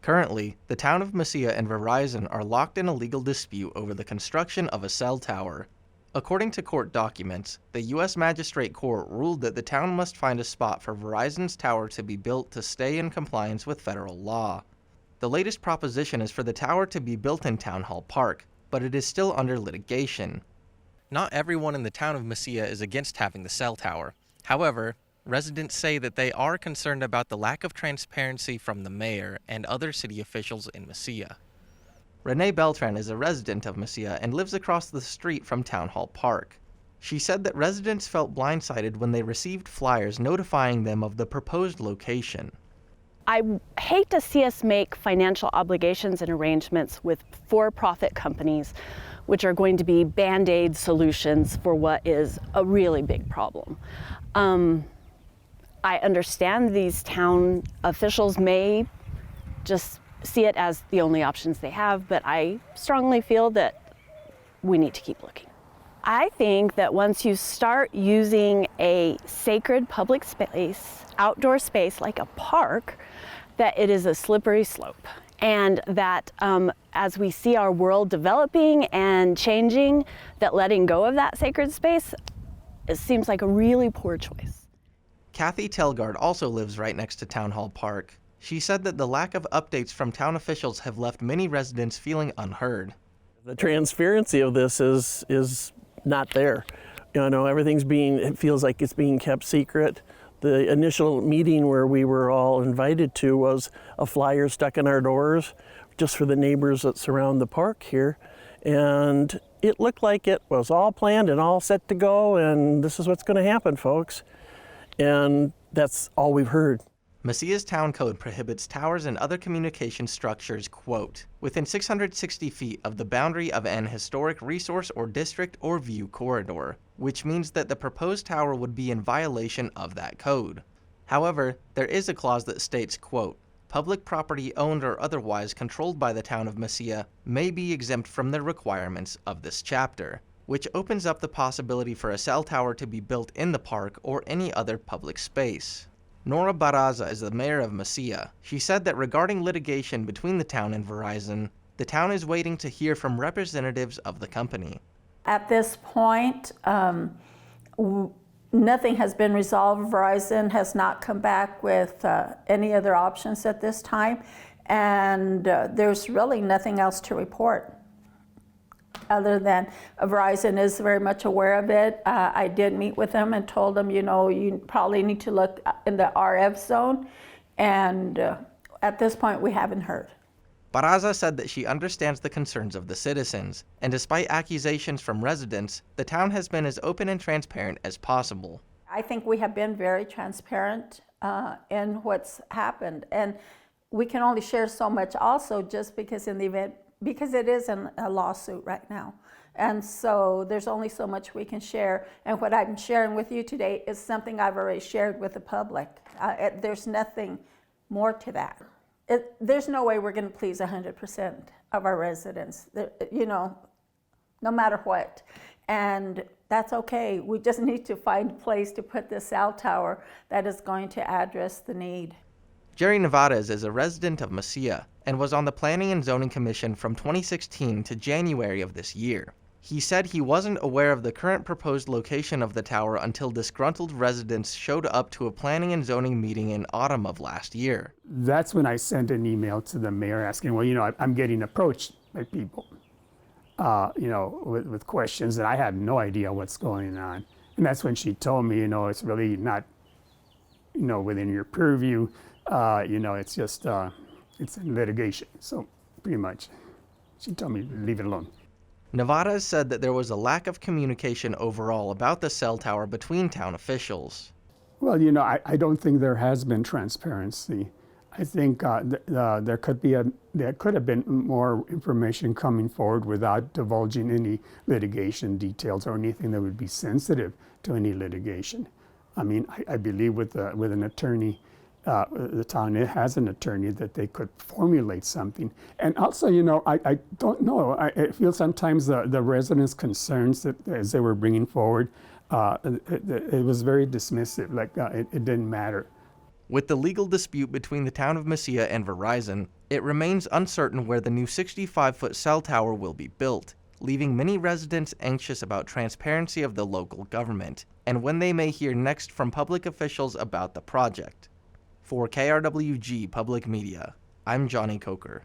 Currently, the town of Mesilla and Verizon are locked in a legal dispute over the construction of a cell tower. According to court documents, the U.S. Magistrate Court ruled that the town must find a spot for Verizon's tower to be built to stay in compliance with federal law. The latest proposition is for the tower to be built in Town Hall Park, but it is still under litigation. Not everyone in the town of Mesilla is against having the cell tower. However, residents say that they are concerned about the lack of transparency from the mayor and other city officials in Mesilla. Renee Beltran is a resident of Mesilla and lives across the street from Town Hall Park. She said that residents felt blindsided when they received flyers notifying them of the proposed location. I hate to see us make financial obligations and arrangements with for-profit companies, which are going to be band-aid solutions for what is a really big problem. I understand these town officials may just see it as the only options they have, but I strongly feel that we need to keep looking. I think that once you start using a sacred public space, outdoor space like a park, that it is a slippery slope. And that as we see our world developing and changing, that letting go of that sacred space, it seems like a really poor choice. Kathy Telgard also lives right next to Town Hall Park. She said that the lack of updates from town officials have left many residents feeling unheard. The transparency of this is not there. You know, it feels like it's being kept secret. The initial meeting where we were all invited to was a flyer stuck in our doors just for the neighbors that surround the park here. And it looked like it was all planned and all set to go, and this is what's going to happen, folks. And that's all we've heard. Mesilla's town code prohibits towers and other communication structures, quote, within 660 feet of the boundary of an historic resource or district or view corridor, which means that the proposed tower would be in violation of that code. However, there is a clause that states, quote, public property owned or otherwise controlled by the town of Mesilla may be exempt from the requirements of this chapter, which opens up the possibility for a cell tower to be built in the park or any other public space. Nora Barraza is the mayor of Mesilla. She said that regarding litigation between the town and Verizon, the town is waiting to hear from representatives of the company. At this point, nothing has been resolved. Verizon has not come back with any other options at this time, and there's really nothing else to report other than Verizon is very much aware of it. I did meet with them and told them, you probably need to look in the RF zone, and at this point we haven't heard. Barraza said that she understands the concerns of the citizens, and despite accusations from residents, the town has been as open and transparent as possible. I think we have been very transparent in what's happened, and we can only share so much also just because because it is in a lawsuit right now. And so there's only so much we can share, and what I'm sharing with you today is something I've already shared with the public. There's nothing more to that. There's no way we're going to please 100% of our residents, no matter what. And that's okay. We just need to find a place to put this cell tower that is going to address the need. Jerry Nevarez is a resident of Mesilla and was on the Planning and Zoning Commission from 2016 to January of this year. He said he wasn't aware of the current proposed location of the tower until disgruntled residents showed up to a planning and zoning meeting in autumn of last year. That's when I sent an email to the mayor asking, I'm getting approached by people, with questions, and I had no idea what's going on. And that's when she told me, it's really not, within your purview. It's just, it's in litigation. So pretty much, she told me to leave it alone. Nevarez said that there was a lack of communication overall about the cell tower between town officials. Well, I don't think there has been transparency. I think there could have been more information coming forward without divulging any litigation details or anything that would be sensitive to any litigation. I mean, I believe with an attorney, the town has an attorney that they could formulate something. And also, I don't know. I feel sometimes the residents' concerns that as they were bringing forward, it was very dismissive, like it didn't matter. With the legal dispute between the town of Mesilla and Verizon, It remains uncertain where the new 65-foot cell tower will be built, leaving many residents anxious about transparency of the local government, and when they may hear next from public officials about the project. For KRWG Public Media, I'm Johnny Coker.